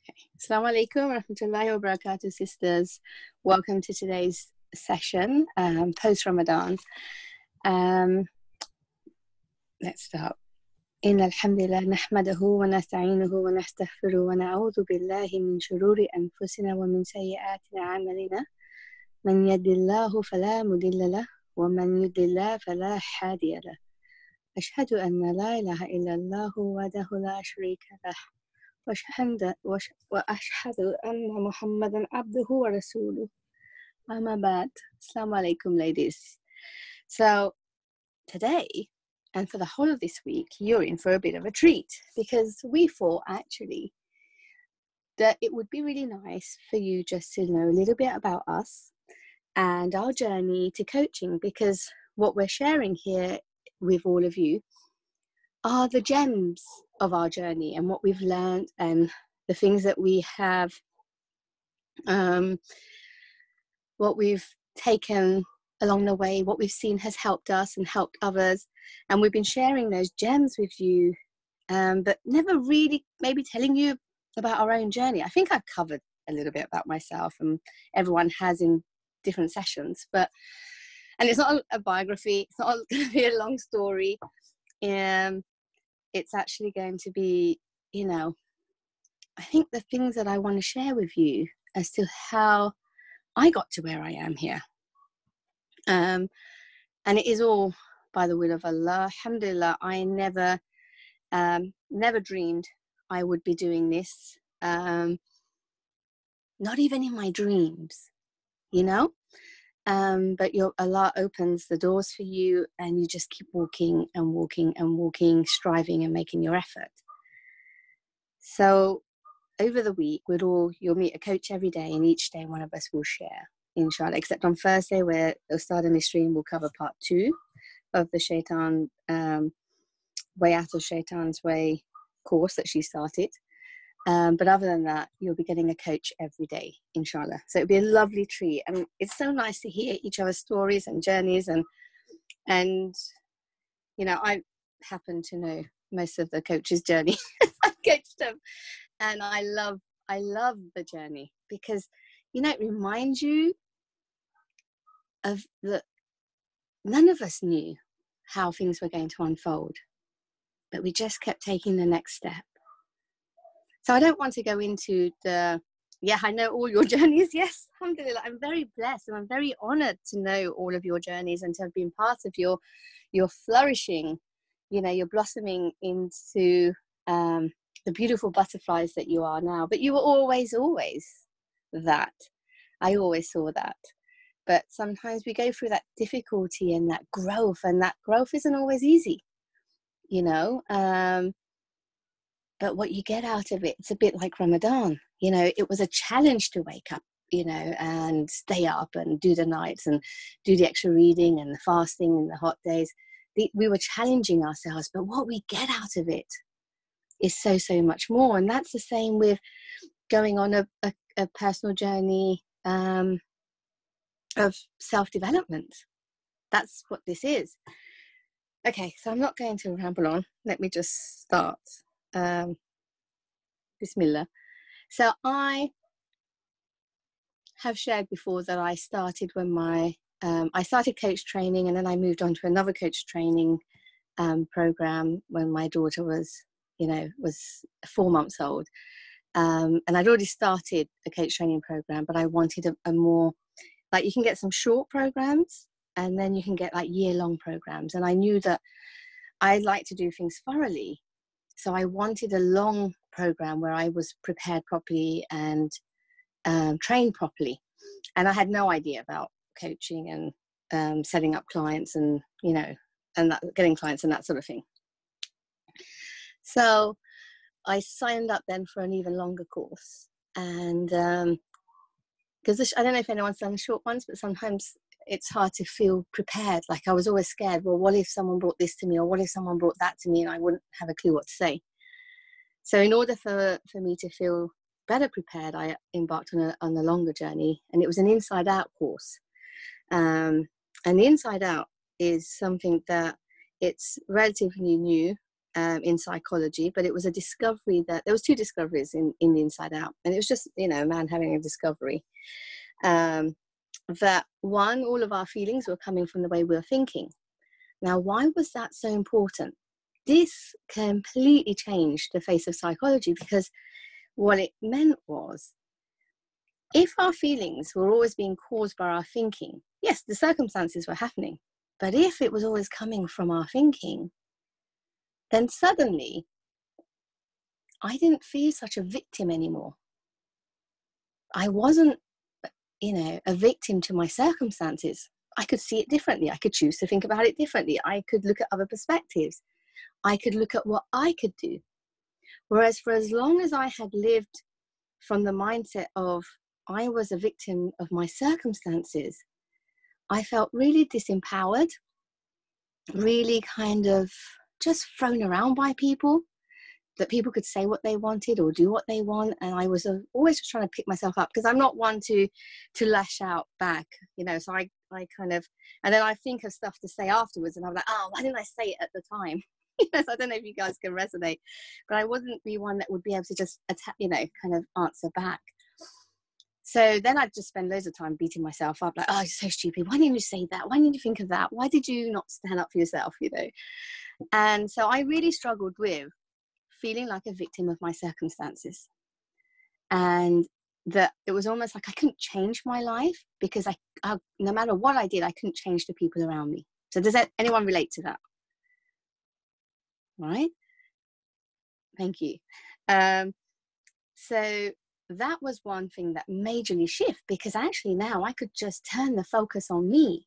Assalamu alaikum wa rahmatullahi wa barakatuh, sisters. Welcome to today's session, post-Ramadan. Let's start. إن الحمد لله نحمده ونستعينه ونستغفره ونعوذ بالله من شرور أنفسنا ومن سيئات أعمالنا من يهد الله فلا مضل له ومن يضلل فلا هادي له أشهد أن لا إله إلا الله وحده لا شريك له وأشهد أن محمدا عبده ورسوله أما بعد. Assalamu alaikum, ladies. So today and for the whole of this week, you're in for a bit of a treat, because we thought actually that it would be really nice for you just to know a little bit about us and our journey to coaching, because what we're sharing here with all of you are the gems of our journey and what we've learned and the things that we have, what we've taken along the way, what we've seen has helped us and helped others. And we've been sharing those gems with you, but never really maybe telling you about our own journey. I think I've covered a little bit about myself, and everyone has in different sessions, and it's not a biography, it's not going to be a long story. It's actually going to be, I think the things that I want to share with you as to how I got to where I am here. And it is all by the will of Allah. Alhamdulillah, I never dreamed I would be doing this. Not even in my dreams, but Allah opens the doors for you, and you just keep walking and walking and walking, striving and making your effort. So over the week, you'll meet a coach every day, and each day one of us will share, inshallah, except on Thursday, where Ustad and Nisreen will cover part 2 of the Shaitan, Way Out of Shaitan's Way course that she started. But other than that, you'll be getting a coach every day, inshallah. So it'll be a lovely treat. And it's so nice to hear each other's stories and journeys. And I happen to know most of the coach's journey. I coached them. And I love the journey, because, it reminds you of none of us knew how things were going to unfold, but we just kept taking the next step. So I don't want to go into I know all your journeys. Yes, alhamdulillah, I'm very blessed and I'm very honored to know all of your journeys and to have been part of your flourishing, your blossoming into the beautiful butterflies that you are now. But you were always that. I always saw that. But sometimes we go through that difficulty and that growth isn't always easy, but what you get out of it, it's a bit like Ramadan. It was a challenge to wake up, and stay up and do the nights and do the extra reading and the fasting and the hot days. We were challenging ourselves, but what we get out of it is so, so much more. And that's the same with going on a personal journey of self-development. That's what this is. Okay, so I'm not going to ramble on. Let me just start. Bismillah. So I have shared before that I started when I started coach training, and then I moved on to another coach training program when my daughter was 4 months old. And I'd already started a coach training program, but I wanted a more, like, you can get some short programs and then you can get like year-long programs. And I knew that I like to do things thoroughly. So I wanted a long program where I was prepared properly and trained properly. And I had no idea about coaching and setting up clients and, getting clients and that sort of thing. So I signed up then for an even longer course. And because I don't know if anyone's done short ones, but sometimes it's hard to feel prepared. Like, I was always scared, well, what if someone brought this to me, or what if someone brought that to me, and I wouldn't have a clue what to say. So in order for me to feel better prepared, I embarked on a longer journey, and it was an inside out course. And the inside out is something that it's relatively new, in psychology, but it was a discovery that there was two discoveries in the Inside Out, and it was just, you know, a man having a discovery that one, all of our feelings were coming from the way we were thinking. Now, why was that so important? This completely changed the face of psychology, because what it meant was, if our feelings were always being caused by our thinking, yes, the circumstances were happening, but if it was always coming from our thinking, then suddenly I didn't feel such a victim anymore. I wasn't, you know, a victim to my circumstances. I could see it differently. I could choose to think about it differently. I could look at other perspectives. I could look at what I could do. Whereas for as long as I had lived from the mindset of I was a victim of my circumstances, I felt really disempowered, really kind of just thrown around by people, that people could say what they wanted or do what they want. And I was always just trying to pick myself up, because I'm not one to lash out back, you know. So I kind of, and then I think of stuff to say afterwards, and I'm like, oh, why didn't I say it at the time? Yes, I don't know if you guys can resonate, but I wasn't the one that would be able to just you know, kind of answer back. So then I'd just spend loads of time beating myself up, like, oh, you're so stupid. Why didn't you say that? Why didn't you think of that? Why did you not stand up for yourself, you know? And so I really struggled with feeling like a victim of my circumstances. And that it was almost like I couldn't change my life, because I no matter what I did, I couldn't change the people around me. So does anyone relate to that? Right? Thank you. So that was one thing that majorly shift, because actually now I could just turn the focus on me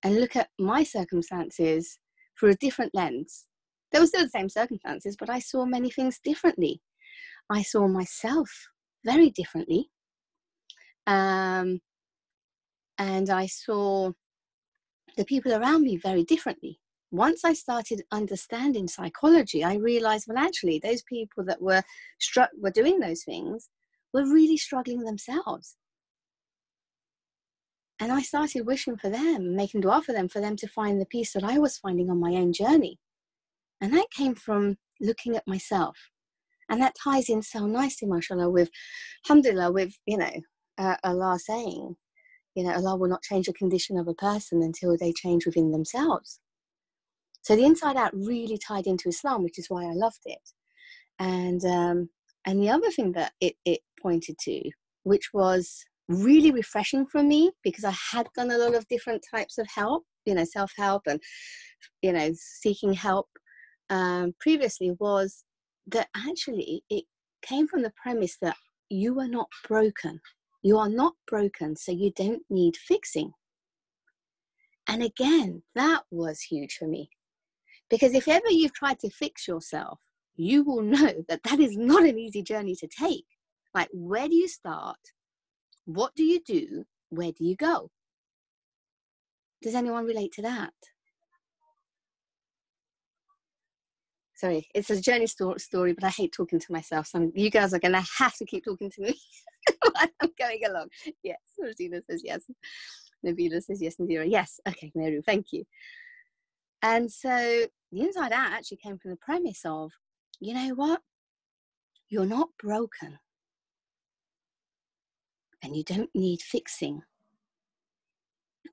and look at my circumstances through a different lens. There were still the same circumstances, but I saw many things differently. I saw myself very differently. And I saw the people around me very differently. Once I started understanding psychology, I realized, well, actually, those people that were doing those things were really struggling themselves. And I started wishing for them, making dua for them to find the peace that I was finding on my own journey. And that came from looking at myself. And that ties in so nicely, mashallah, with, alhamdulillah, with, you know, Allah saying, you know, Allah will not change the condition of a person until they change within themselves. So the Inside Out really tied into Islam, which is why I loved it. And the other thing that it pointed to, which was really refreshing for me, because I had done a lot of different types of help, you know, self-help and, you know, seeking help previously, was that actually it came from the premise that you are not broken. You are not broken, so you don't need fixing. And again, that was huge for me, because if ever you've tried to fix yourself, you will know that that is not an easy journey to take. Like, where do you start? What do you do? Where do you go? Does anyone relate to that? Sorry, it's a journey story, but I hate talking to myself. So you guys are going to have to keep talking to me while I'm going along. Yes, Rosina says yes. Nabila says yes. Nadira, yes. Okay, Meru, thank you. And so the Inside Out actually came from the premise of, you know what? You're not broken. And you don't need fixing.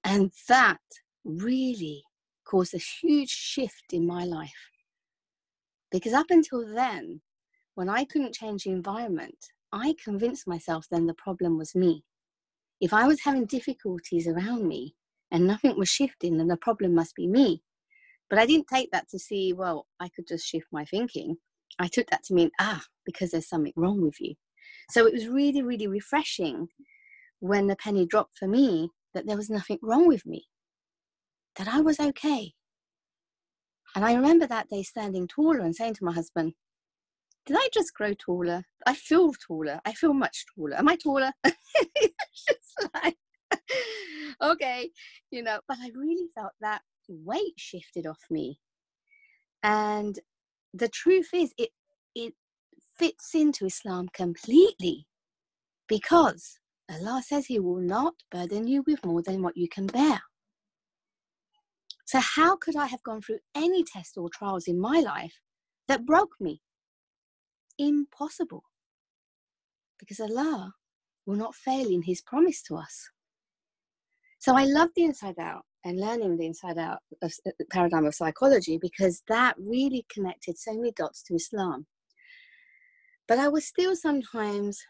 And that really caused a huge shift in my life. Because up until then, when I couldn't change the environment, I convinced myself then the problem was me. If I was having difficulties around me and nothing was shifting, then the problem must be me. But I didn't take that to see, well, I could just shift my thinking. I took that to mean, because there's something wrong with you. So it was really, really refreshing when the penny dropped for me that there was nothing wrong with me, that I was okay. And I remember that day standing taller and saying to my husband, did I just grow taller? I feel taller. I feel much taller. Am I taller? It's just like, okay, you know, but I really felt that weight shifted off me. And the truth is, it fits into Islam completely, because Allah says He will not burden you with more than what you can bear. So how could I have gone through any tests or trials in my life that broke me. Impossible. Because Allah will not fail in his promise to us. So I love the inside out and learning the inside out of the paradigm of psychology, because that really connected so many dots to Islam. But I was still sometimes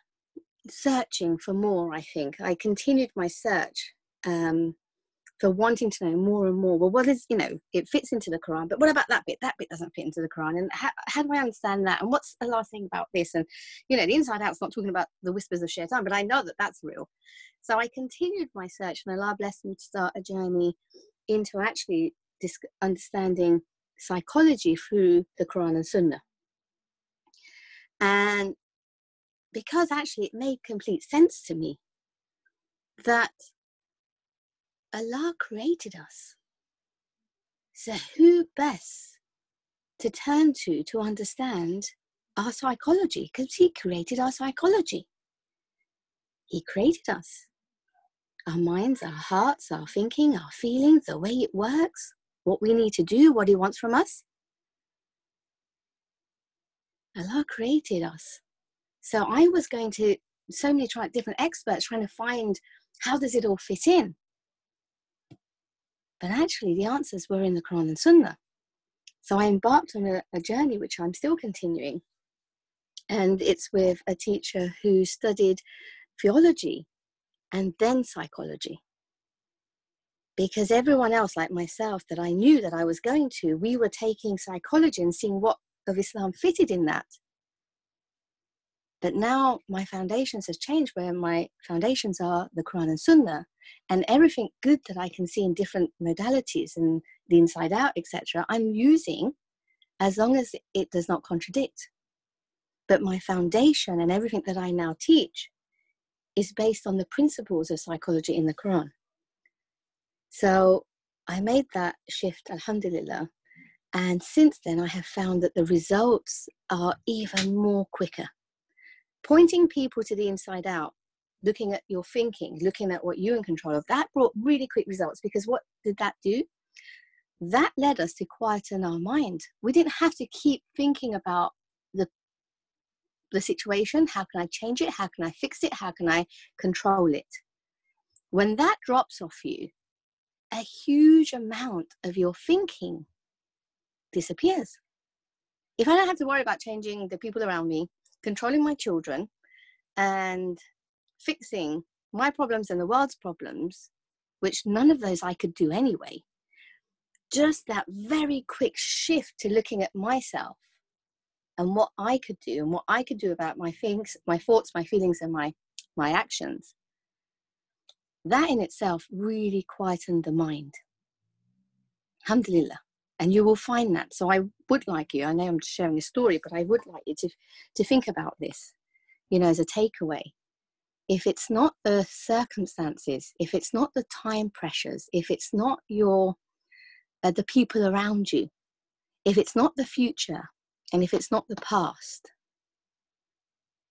searching for more, I think. I continued my search for wanting to know more and more. Well, what is, it fits into the Quran, but what about that bit? That bit doesn't fit into the Quran. And how do I understand that? And what's Allah saying about this? And, the inside out's not talking about the whispers of shaitan, but I know that that's real. So I continued my search, and Allah blessed me to start a journey into actually understanding psychology through the Quran and Sunnah. And because actually it made complete sense to me that Allah created us. So who best to turn to understand our psychology? Because he created our psychology. He created us. Our minds, our hearts, our thinking, our feelings, the way it works, what we need to do, what he wants from us. Allah created us. So I was going to so many different experts trying to find how does it all fit in. But actually the answers were in the Quran and Sunnah. So I embarked on a journey which I'm still continuing. And it's with a teacher who studied theology and then psychology. Because everyone else, like myself, that I knew that I was going to, we were taking psychology and seeing what of Islam fitted in that. But now my foundations have changed, where my foundations are the Quran and Sunnah, and everything good that I can see in different modalities and the inside out, etc., I'm using as long as it does not contradict. But my foundation and everything that I now teach is based on the principles of psychology in the Quran. So I made that shift, alhamdulillah. And since then, I have found that the results are even more quicker. Pointing people to the inside out, looking at your thinking, looking at what you're in control of, that brought really quick results. Because what did that do? That led us to quieten our mind. We didn't have to keep thinking about the situation. How can I change it? How can I fix it? How can I control it? When that drops off you, a huge amount of your thinking disappears. If I don't have to worry about changing the people around me, controlling my children, and fixing my problems and the world's problems, which none of those I could do anyway, just that very quick shift to looking at myself and what I could do and what I could do about my things, my thoughts, my feelings, and my actions, that in itself really quietened the mind. Alhamdulillah. And you will find that. So I would like you, I know I'm sharing a story, but I would like you to think about this, as a takeaway. If it's not the circumstances, if it's not the time pressures, if it's not the people around you, if it's not the future, and if it's not the past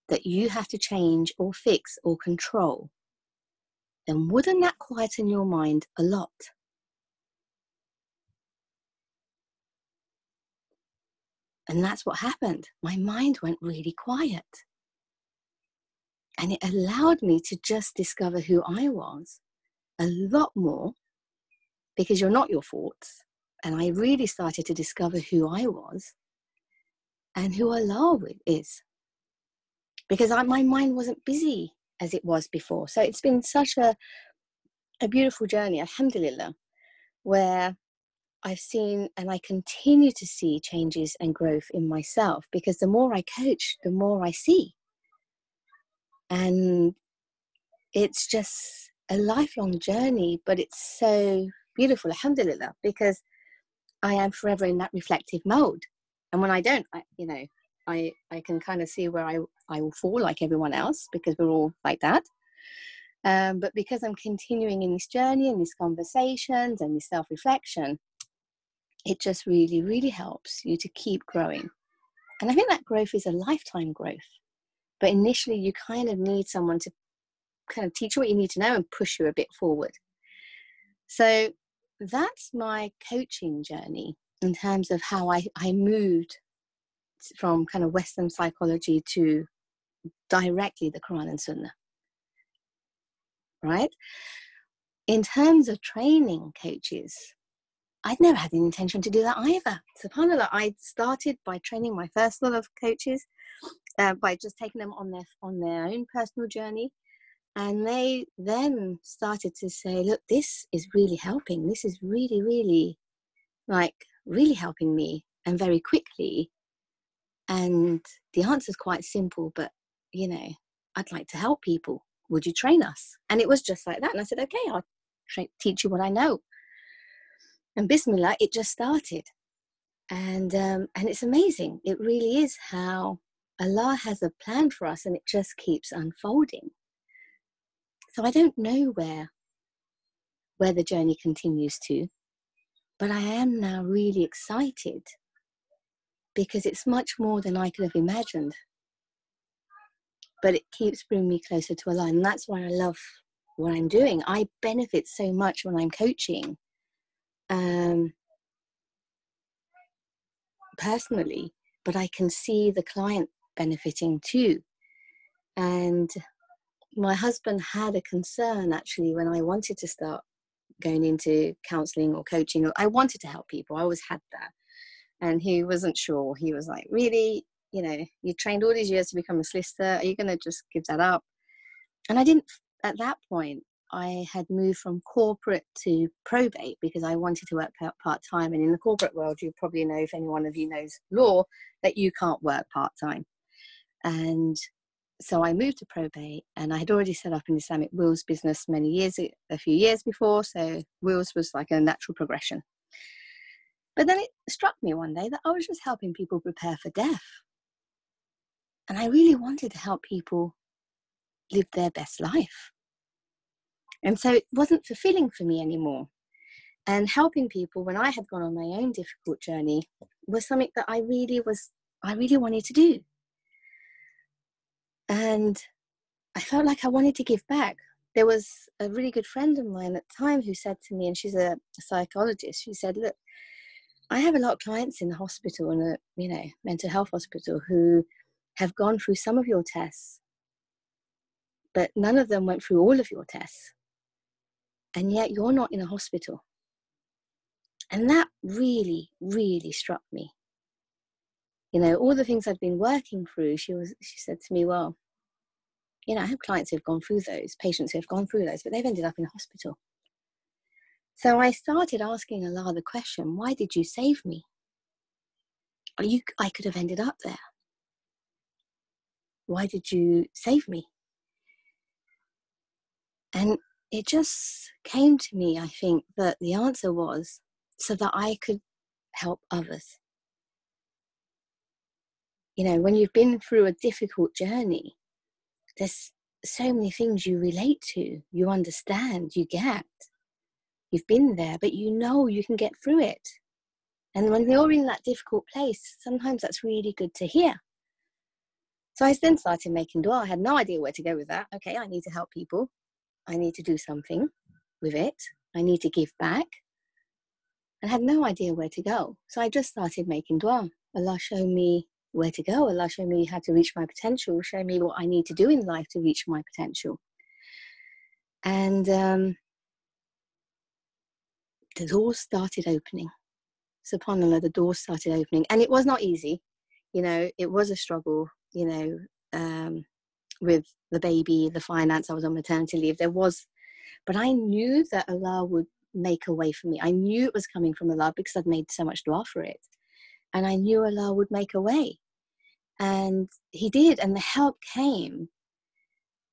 that you have to change or fix or control, then wouldn't that quieten your mind a lot? And that's what happened. My mind went really quiet. And it allowed me to just discover who I was a lot more, because you're not your thoughts. And I really started to discover who I was and who Allah is. Because my mind wasn't busy as it was before. So it's been such a beautiful journey, alhamdulillah, where I've seen and I continue to see changes and growth in myself, because the more I coach, the more I see. And it's just a lifelong journey, but it's so beautiful, alhamdulillah, because I am forever in that reflective mode. And when I don't, I can kind of see where I will fall like everyone else, because we're all like that. But because I'm continuing in this journey and these conversations and this self-reflection, it just really, really helps you to keep growing. And I think that growth is a lifetime growth. But initially, you kind of need someone to kind of teach you what you need to know and push you a bit forward. So that's my coaching journey in terms of how I moved from kind of Western psychology to directly the Quran and Sunnah, right? In terms of training coaches, I'd never had the intention to do that either. SubhanAllah, I started by training my first lot of coaches by just taking them on their own personal journey. And they then started to say, look, this is really helping. This is really, really, really helping me, and very quickly. And the answer is quite simple, but, I'd like to help people. Would you train us? And it was just like that. And I said, okay, I'll teach you what I know. And Bismillah, it just started. And it's amazing. It really is how Allah has a plan for us, and it just keeps unfolding. So I don't know where the journey continues to, but I am now really excited because it's much more than I could have imagined. But it keeps bringing me closer to Allah, and that's why I love what I'm doing. I benefit so much when I'm coaching, personally, but I can see the client benefiting too. And my husband had a concern actually when I wanted to start going into counseling or coaching. I wanted to help people. I always had that. And he wasn't sure. He was like, really, you trained all these years to become a solicitor. Are you going to just give that up? And I didn't, at that point, I had moved from corporate to probate because I wanted to work part-time. And in the corporate world, you probably know, if any one of you knows law, that you can't work part-time. And so I moved to probate, and I had already set up an Islamic wills business a few years before. So wills was like a natural progression. But then it struck me one day that I was just helping people prepare for death. And I really wanted to help people live their best life. And so it wasn't fulfilling for me anymore. And helping people when I had gone on my own difficult journey was something that I really wanted to do. And I felt like I wanted to give back. There was a really good friend of mine at the time who said to me, and she's a psychologist, she said, look, I have a lot of clients in the hospital, in a mental health hospital, who have gone through some of your tests, but none of them went through all of your tests. And yet you're not in a hospital. And that really, really struck me. All the things I'd been working through, she said to me, well, I have clients who've gone through those, patients who have gone through those, but they've ended up in a hospital. So I started asking Allah the question, why did you save me? I could have ended up there. Why did you save me? And it just came to me, I think, that the answer was so that I could help others. When you've been through a difficult journey, there's so many things you relate to, you understand, you get. You've been there, but you can get through it. And when you're in that difficult place, sometimes that's really good to hear. So I then started making dua. I had no idea where to go with that. Okay, I need to help people. I need to do something with it. I need to give back. I had no idea where to go. So I just started making dua. Allah, show me where to go. Allah, show me how to reach my potential. Show me what I need to do in life to reach my potential. And the doors started opening. SubhanAllah, the doors started opening. And it was not easy. It was a struggle, with the baby, the finance. I was on maternity leave. But I knew that Allah would make a way for me. I knew it was coming from Allah because I'd made so much dua for it. And I knew Allah would make a way. And He did. And the help came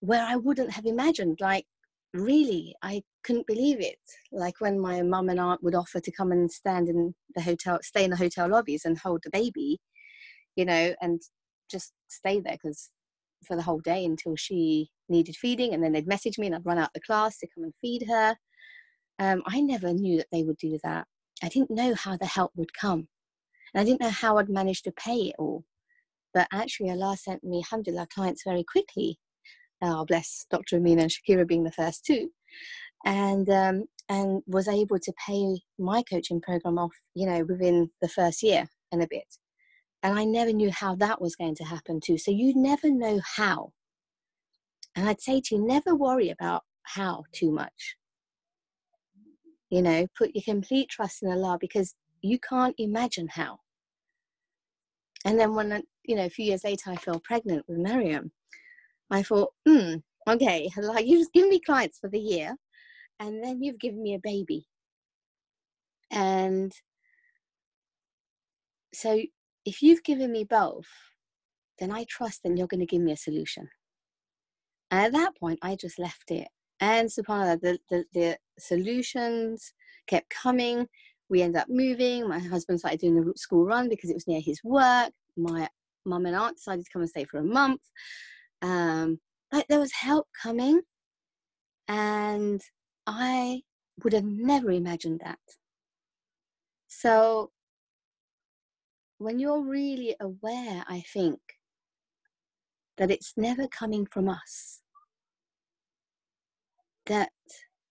where I wouldn't have imagined. Like, really, I couldn't believe it. Like when my mum and aunt would offer to come and stay in the hotel lobbies and hold the baby, and just stay there for the whole day until she needed feeding. And then they'd message me and I'd run out the class to come and feed her. I never knew that they would do that. I didn't know how the help would come. And I didn't know how I'd manage to pay it all. But actually Allah sent me, alhamdulillah, clients very quickly. Bless Dr. Amina and Shakira being the first two. And was able to pay my coaching program off, within the first year and a bit. And I never knew how that was going to happen too. So you never know how. And I'd say to you, never worry about how too much. You know, put your complete trust in Allah, because you can't imagine how. And then when, you know, a few years later, I fell pregnant with Miriam, I thought, okay, Allah, you just give me clients for the year, and then you've given me a baby. And so if you've given me both, then I trust that you're going to give me a solution. And at that point, I just left it. And subhanAllah, the solutions kept coming. We ended up moving. My husband started doing the school run because it was near his work. My mum and aunt decided to come and stay for a month. Like, there was help coming. And I would have never imagined that. So when you're really aware, I think, that it's never coming from us, that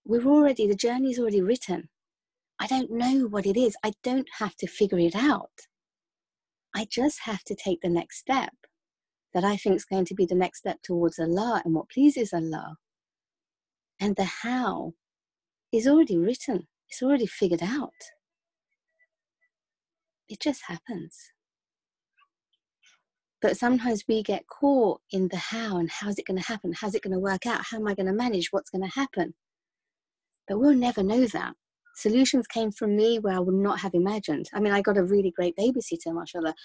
the journey's already written. I don't know what it is. I don't have to figure it out. I just have to take the next step that I think is going to be the next step towards Allah and what pleases Allah. And the how is already written. It's already figured out. It just happens. But sometimes we get caught in the how, and how's it going to happen? How's it going to work out? How am I going to manage? What's going to happen? But we'll never know that. Solutions came from me where I would not have imagined. I mean, I got a really great babysitter, mashallah,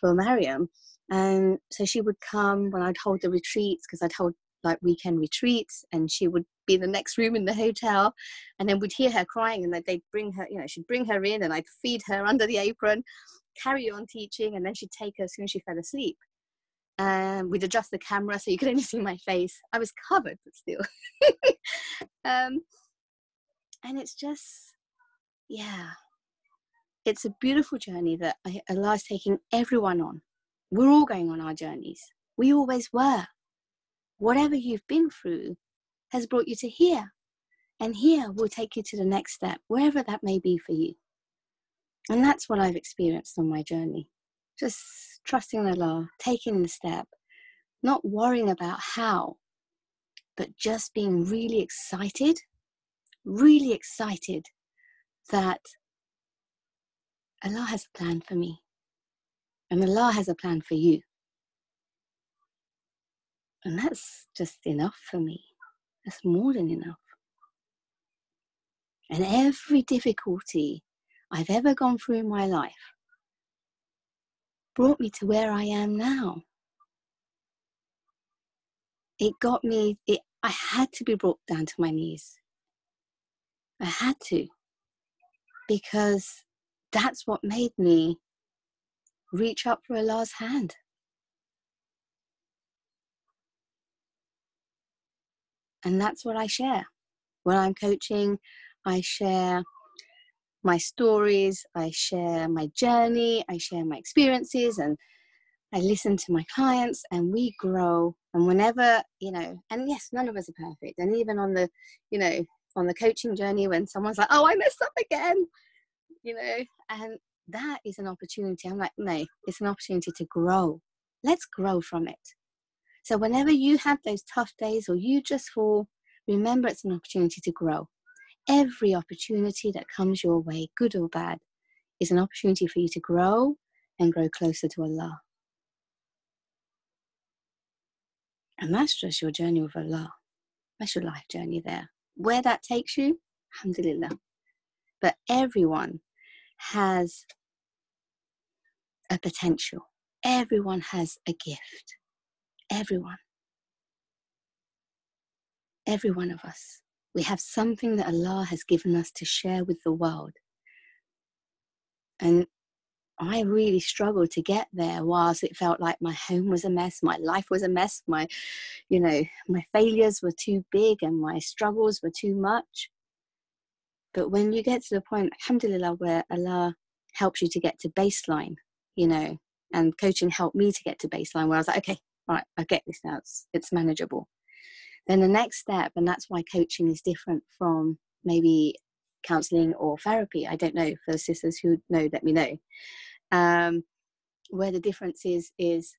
for Mariam. And so she would come when I'd hold the retreats, because I'd hold like weekend retreats, and she would be in the next room in the hotel, and then we'd hear her crying, and they'd bring her, you know, she'd bring her in, and I'd feed her under the apron, carry on teaching, and then she'd take her as soon as she fell asleep. We'd adjust the camera so you could only see my face. I was covered, but still. And it's just, yeah, it's a beautiful journey that Allah is taking everyone on. We're all going on our journeys. We always were. Whatever you've been through has brought you to here. And here will take you to the next step, wherever that may be for you. And that's what I've experienced on my journey. Just trusting Allah, taking the step, not worrying about how, but just being really excited that Allah has a plan for me. And Allah has a plan for you. And that's just enough for me. That's more than enough. And every difficulty I've ever gone through in my life brought me to where I am now. It got me, I had to be brought down to my knees. I had to. Because that's what made me reach up for Allah's hand. And that's what I share. When I'm coaching, I share my stories, I share my journey, I share my experiences, and I listen to my clients, and we grow. And whenever, you know, and yes, none of us are perfect. And even on the, you know, on the coaching journey, when someone's like, oh, I messed up again, you know, and that is an opportunity. I'm like, no, it's an opportunity to grow. Let's grow from it. So whenever you have those tough days or you just fall, remember it's an opportunity to grow. Every opportunity that comes your way, good or bad, is an opportunity for you to grow and grow closer to Allah. And that's just your journey with Allah. That's your life journey there. Where that takes you, alhamdulillah. But everyone has a potential. Everyone has a gift. Everyone. Every one of us. We have something that Allah has given us to share with the world. And I really struggled to get there, whilst it felt like my home was a mess, my life was a mess, my failures were too big and my struggles were too much. But when you get to the point, alhamdulillah, where Allah helps you to get to baseline, you know, and coaching helped me to get to baseline, where I was like, okay, right, I get this now, it's manageable. Then the next step, and that's why coaching is different from maybe counseling or therapy. I don't know, for the sisters who know, let me know. where the difference is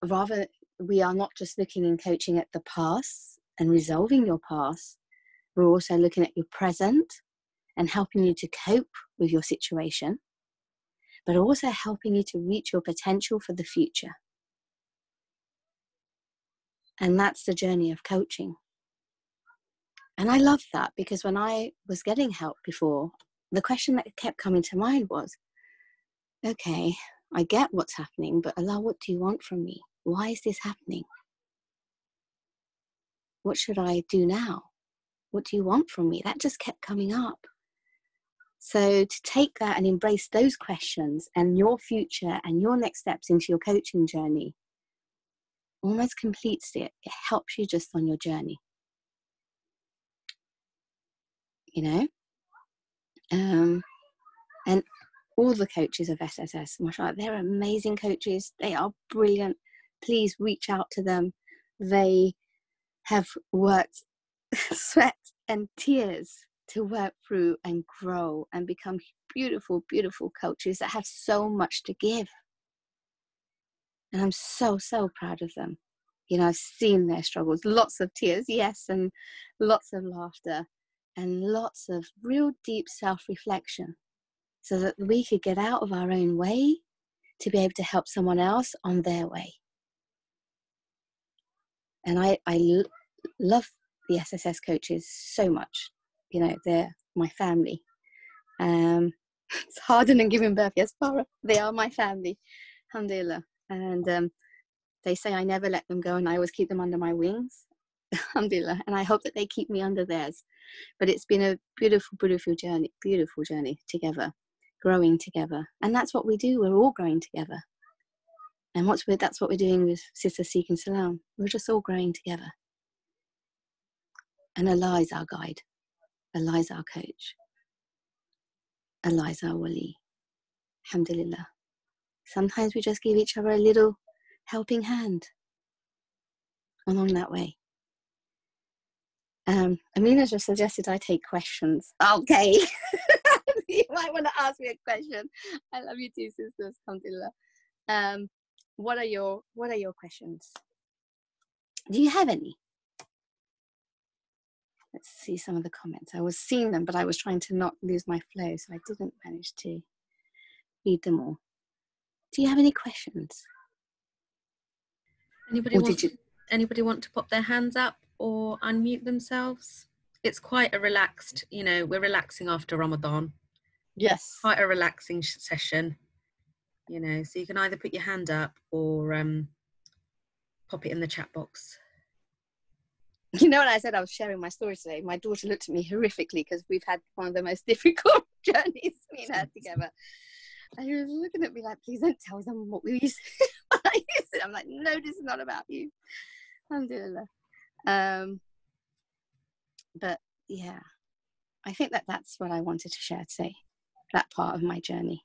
rather, we are not just looking in coaching at the past and resolving your past, we're also looking at your present and helping you to cope with your situation, but also helping you to reach your potential for the future. And that's the journey of coaching. And I love that, because when I was getting help before, the question that kept coming to mind was, okay, I get what's happening, but Allah, what do you want from me? Why is this happening? What should I do now? What do you want from me? That just kept coming up. So to take that and embrace those questions and your future and your next steps into your coaching journey almost completes it. It helps you just on your journey. You know? And all the coaches of SSS, mashallah, they're amazing coaches. They are brilliant. Please reach out to them. They have worked sweat and tears to work through and grow and become beautiful, beautiful coaches that have so much to give. And I'm so, so proud of them. You know, I've seen their struggles, lots of tears, yes, and lots of laughter and lots of real deep self-reflection, so that we could get out of our own way to be able to help someone else on their way. And I love the SSS coaches so much. You know, they're my family. It's harder than giving birth, yes, Farah. They are my family, alhamdulillah. And they say I never let them go, and I always keep them under my wings, alhamdulillah. And I hope that they keep me under theirs. But it's been a beautiful, beautiful journey together, growing together. And that's what we do. We're all growing together. And that's what we're doing with Sister Seeking Salam. We're just all growing together. And Allah is our guide. Allah is our coach. Allah is our wali. Alhamdulillah. Sometimes we just give each other a little helping hand along that way. Amina just suggested I take questions. Okay. You might want to ask me a question. I love you too, sisters. Alhamdulillah. What are your questions? Do you have any? Let's see some of the comments. I was seeing them, but I was trying to not lose my flow, so I didn't manage to read them all. Do you have any questions? Anybody want to pop their hands up or unmute themselves? It's quite a relaxed, we're relaxing after Ramadan. Yes. Quite a relaxing session, so you can either put your hand up or pop it in the chat box. You know, when I said I was sharing my story today, my daughter looked at me horrifically, because we've had one of the most difficult journeys me and her together. And she was looking at me like, please don't tell them what we used to. I'm like, no, this is not about you. Alhamdulillah. But yeah, I think that's what I wanted to share today, that part of my journey.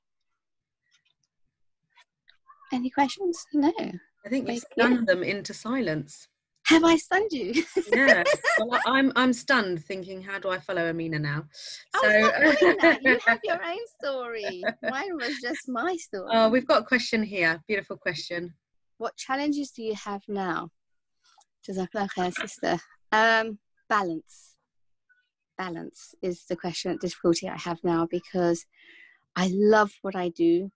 Any questions? No. I think you've stunned them into silence. Have I stunned you? Yeah. Well, I'm stunned, thinking, how do I follow Amina now? So stop doing that. You have your own story. Mine was just my story. Oh, we've got a question here. Beautiful question. What challenges do you have now? Jazakallah khair, sister. Balance is the difficulty I have now, because I love what I do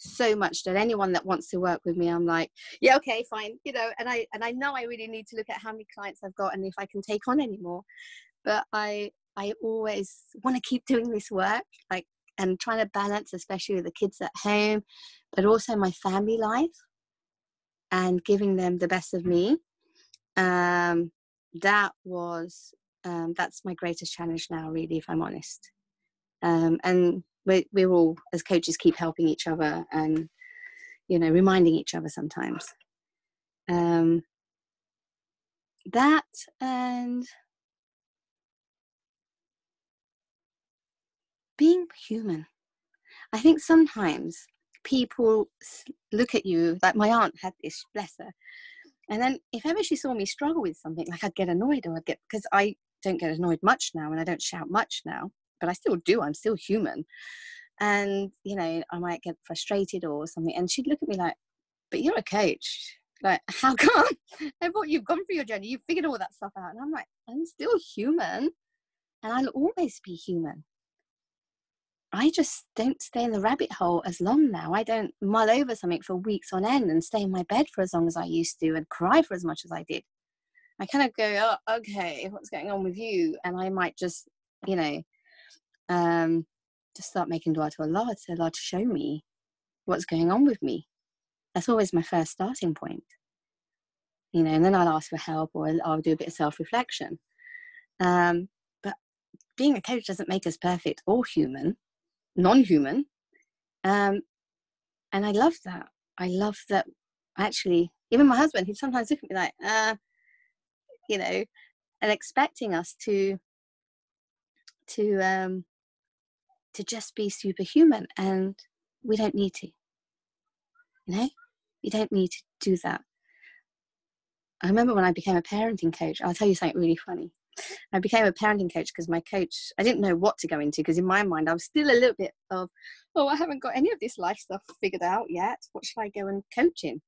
so much that anyone that wants to work with me, I'm like, yeah, okay, fine, and I know I really need to look at how many clients I've got and if I can take on any more. But I always want to keep doing this work, and trying to balance, especially with the kids at home, but also my family life and giving them the best of me. That's my greatest challenge now, really, if I'm honest. And we're all, as coaches, keep helping each other and, reminding each other sometimes. That and being human. I think sometimes people look at you, like my aunt had this, bless her, and then if ever she saw me struggle with something, like I'd get annoyed, because I don't get annoyed much now and I don't shout much now, but I still do. I'm still human. And, you know, I might get frustrated or something. And she'd look at me like, but you're a coach. Like, how come? I thought you've gone through your journey. You've figured all that stuff out. And I'm like, I'm still human. And I'll always be human. I just don't stay in the rabbit hole as long now. I don't mull over something for weeks on end and stay in my bed for as long as I used to and cry for as much as I did. I kind of go, oh, okay, what's going on with you? And I might just, you know, just start making dua to Allah to show me what's going on with me. That's always my first starting point. You know, and then I'll ask for help or I'll do a bit of self-reflection. But being a coach doesn't make us perfect or human, non-human. And I love that. I love that. Actually, even my husband, he'd sometimes look at me like, you know, and expecting us to just be superhuman, and we don't need to. You know, you don't need to do that. I remember when I became a parenting coach, I'll tell you something really funny. I became a parenting coach because my coach, I didn't know what to go into, because in my mind I was still a little bit of, oh, I haven't got any of this life stuff figured out yet. What should I go and coach in?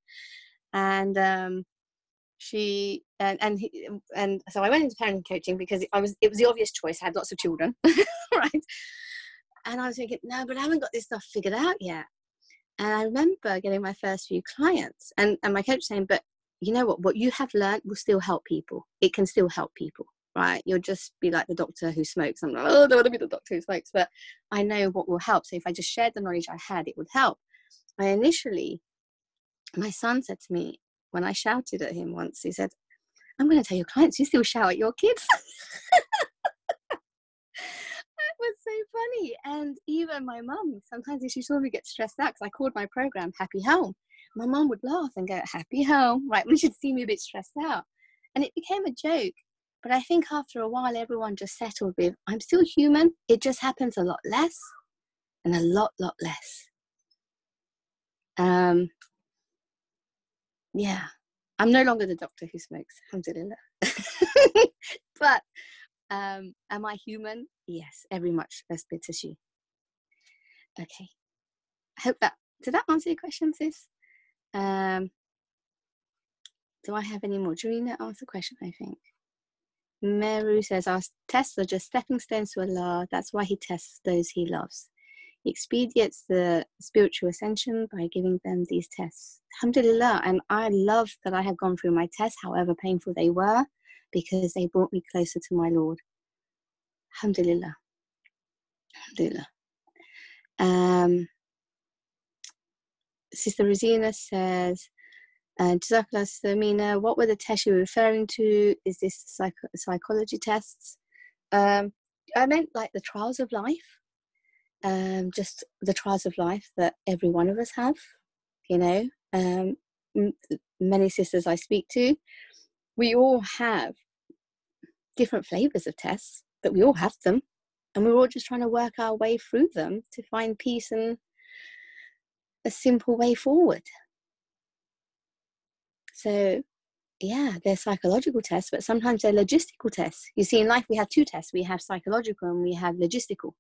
And and so I went into parenting coaching because it was the obvious choice. I had lots of children, right? And I was thinking, no, but I haven't got this stuff figured out yet. And I remember getting my first few clients and my coach saying, but you know what you have learned will still help people. It can still help people, right? You'll just be like the doctor who smokes. I'm like, oh, I don't want to be the doctor who smokes, but I know what will help. So if I just shared the knowledge I had, it would help. Initially, my son said to me, when I shouted at him once, he said, I'm going to tell your clients you still shout at your kids. It was so funny. And even my mum, sometimes if she saw me get stressed out, because I called my program Happy Home, my mum would laugh and go, happy home, right, when she'd see me a bit stressed out. And it became a joke. But I think after a while, everyone just settled with, I'm still human. It just happens a lot less and a lot less. Yeah, I'm no longer the doctor who smokes, alhamdulillah. But am I human? Yes, every much as bit as you. Okay, I hope did that answer your question, sis? Do I have any more? Jarina asked a question, I think. Meru says, our tests are just stepping stones to Allah. That's why he tests those he loves. He expedites the spiritual ascension by giving them these tests. Alhamdulillah. And I love that I have gone through my tests, however painful they were, because they brought me closer to my Lord. Alhamdulillah. Alhamdulillah. Sister Rosina says, Jazakallah, Sister Amina, what were the tests you were referring to? Is this psychology tests? I meant like the trials of life, just the trials of life that every one of us have, you know. Many sisters I speak to, we all have different flavors of tests, but we all have them, and we're all just trying to work our way through them to find peace and a simple way forward. So yeah, they're psychological tests, but sometimes they're logistical tests. You see, in life we have two tests. We have psychological and we have logistical.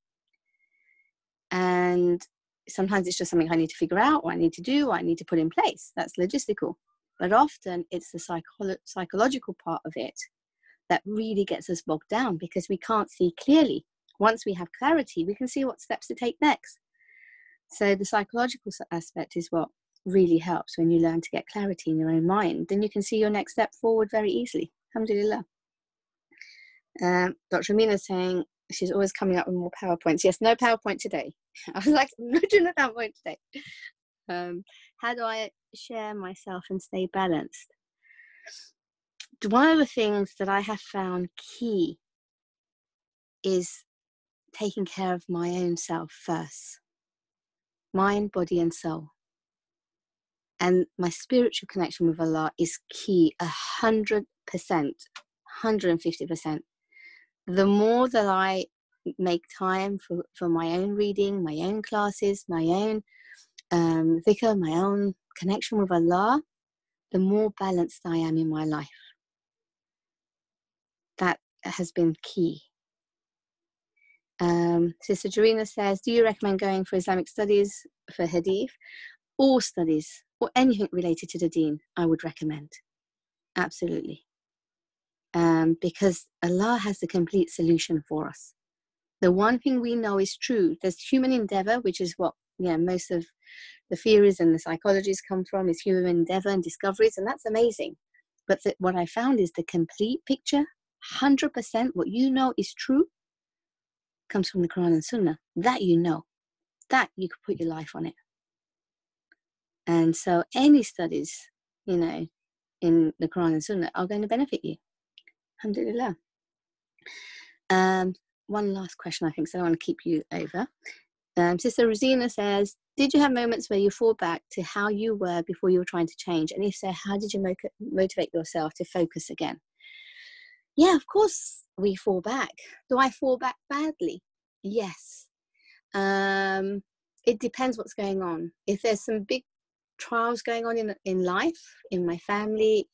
And sometimes it's just something I need to figure out, or I need to do, or I need to put in place. That's logistical. But often it's the psychological part of it that really gets us bogged down, because we can't see clearly. Once we have clarity, we can see what steps to take next. So the psychological aspect is what really helps when you learn to get clarity in your own mind. Then you can see your next step forward very easily. Alhamdulillah. Dr. Amina is saying she's always coming up with more PowerPoints. Yes, no PowerPoint today. I was like, I'm not doing a PowerPoint today. How do I share myself and stay balanced? One of the things that I have found key is taking care of my own self first. Mind, body, and soul. And my spiritual connection with Allah is key, 100%, 150%. The more that I make time for my own reading, my own classes, my own dhikr, my own connection with Allah, the more balanced I am in my life. That has been key. Sister Jarina says, do you recommend going for Islamic studies for Hadith? All studies or anything related to the deen, I would recommend. Absolutely. Because Allah has the complete solution for us. The one thing we know is true. There's human endeavor, which is what most of the theories and the psychologies come from, is human endeavor and discoveries, and that's amazing. But what I found is the complete picture, 100% what you know is true, comes from the Quran and Sunnah. That that you could put your life on it. And so any studies, in the Quran and Sunnah are going to benefit you. Alhamdulillah. One last question, I think, so I don't want to keep you over. Sister Rosina says, did you have moments where you fall back to how you were before you were trying to change? And if so, how did you motivate yourself to focus again? Yeah, of course we fall back. Do I fall back badly? Yes. It depends what's going on. If there's some big trials going on in life, in my family,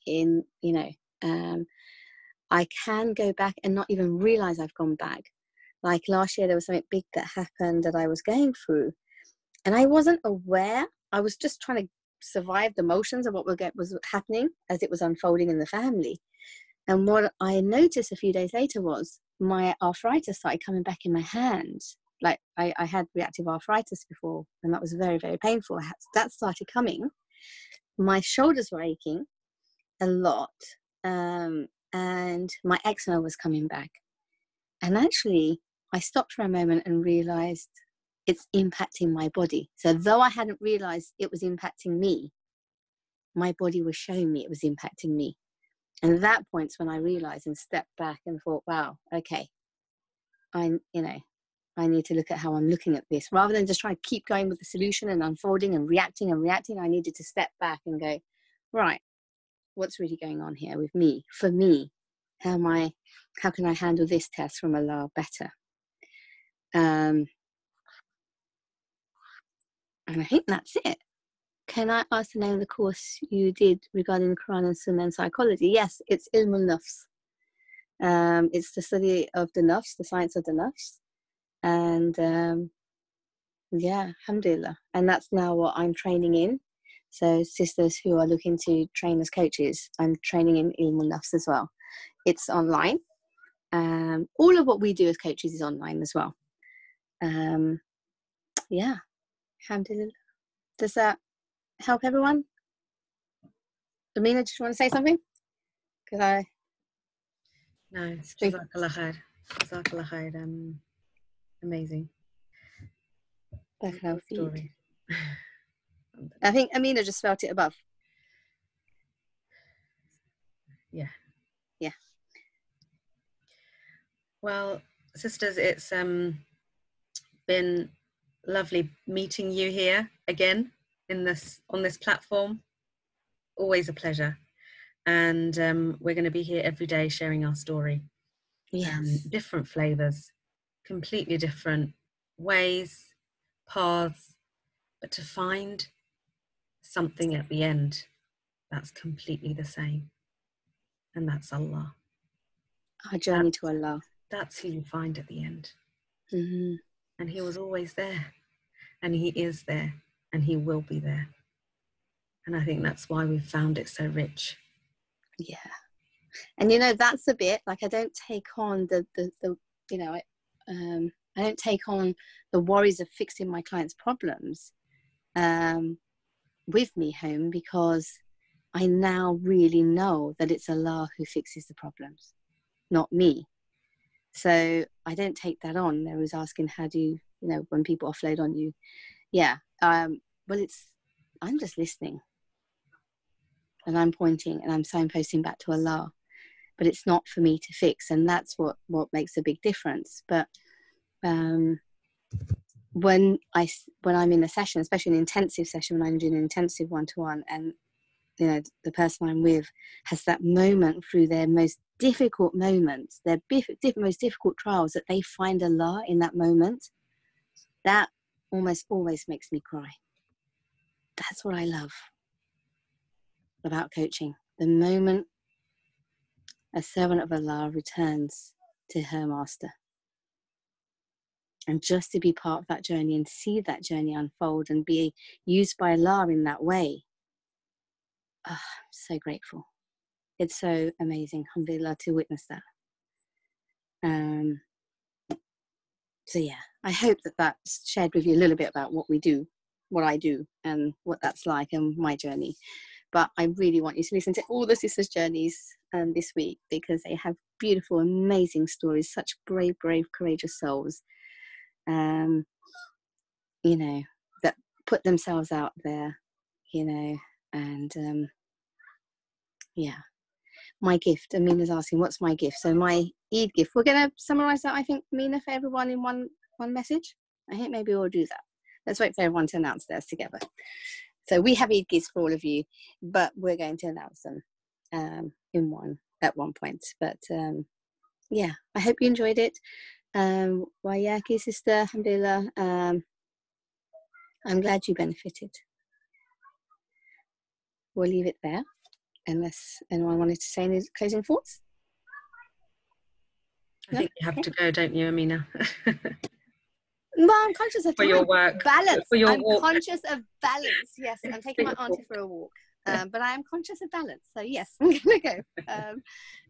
I can go back and not even realize I've gone back. Like last year, there was something big that happened that I was going through, and I wasn't aware. I was just trying to survive the motions of what was happening as it was unfolding in the family. And what I noticed a few days later was my arthritis started coming back in my hands. Like I had reactive arthritis before, and that was very, very painful. That started coming. My shoulders were aching a lot, and my eczema was coming back. And actually, I stopped for a moment and realized it's impacting my body. So though I hadn't realized it was impacting me, my body was showing me it was impacting me. And at that point when I realized and stepped back and thought, wow, okay, I need to look at how I'm looking at this. Rather than just trying to keep going with the solution and unfolding and reacting, I needed to step back and go, right, what's really going on here with me? For me, how can I handle this test from Allah better? And I think that's it. Can I ask the name of the course you did regarding the Quran and Sunnah and psychology? Yes, it's Ilm al-Nafs. It's the study of the nafs, the science of the nafs. And alhamdulillah. And that's now what I'm training in. So sisters who are looking to train as coaches, I'm training in Ilm al-Nafs as well. It's online. All of what we do as coaches is online as well. Alhamdulillah. Does that help everyone? Amina, did you want to say something? No, Jazakallah khair. Jazakallah khair. Amazing. Story. I think Amina just felt it above. Yeah. Well, sisters, it's been lovely meeting you here again on this platform. Always a pleasure. And we're going to be here every day sharing our story. Yes. Different flavors, completely different ways, paths, but to find something at the end that's completely the same. And that's Allah. Our journey to Allah. That's who you find at the end. Mm-hmm. And He was always there, and He is there, and He will be there. And I think that's why we've found it so rich. Yeah. And that's a bit like I don't take on I don't take on the worries of fixing my clients' problems with me home, because I now really know that it's Allah who fixes the problems, not me. So I don't take that on. I was asking, how do you, when people offload on you? Yeah. I'm just listening, and I'm pointing and I'm signposting back to Allah, but it's not for me to fix. And that's what makes a big difference. But when I'm in a session, especially an intensive session, when I'm doing an intensive one-to-one, and the person I'm with has that moment through their most difficult moments, their most difficult trials, that they find Allah in that moment, that almost always makes me cry. That's what I love about coaching. The moment a servant of Allah returns to her master. And just to be part of that journey and see that journey unfold and be used by Allah in that way. I'm so grateful. It's so amazing, alhamdulillah, to witness that. So yeah, I hope that that's shared with you a little bit about what we do, what I do, and what that's like, and my journey. But I really want you to listen to all the sisters' journeys this week, because they have beautiful, amazing stories, such brave, courageous souls, you know, that put themselves out there, you know, and yeah. My gift, Amina's asking, what's my gift? So my Eid gift, we're going to summarize that, I think, Amina, for everyone in one message. I think maybe we'll do that. Let's wait for everyone to announce theirs together. So we have Eid gifts for all of you, but we're going to announce them at one point. But yeah, I hope you enjoyed it. Wayaki, sister, alhamdulillah. I'm glad you benefited. We'll leave it there, unless anyone wanted to say any closing thoughts. I think you have to go, don't you, Amina? No, I'm conscious of for time. your work. Balance. For your I'm walk. conscious of balance. Yes, I'm taking my auntie for a walk. But I am conscious of balance. So yes, I'm going to go.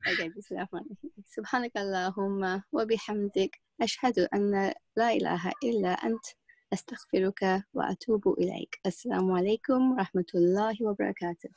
Okay, bismillahirrahmanirrahim. Subhanakallahumma wa bihamdik. Ashhadu anna la ilaha illa ant. Astaghfiruka wa atubu ilayk. Assalamu alaikum rahmatullahi wa barakatuh.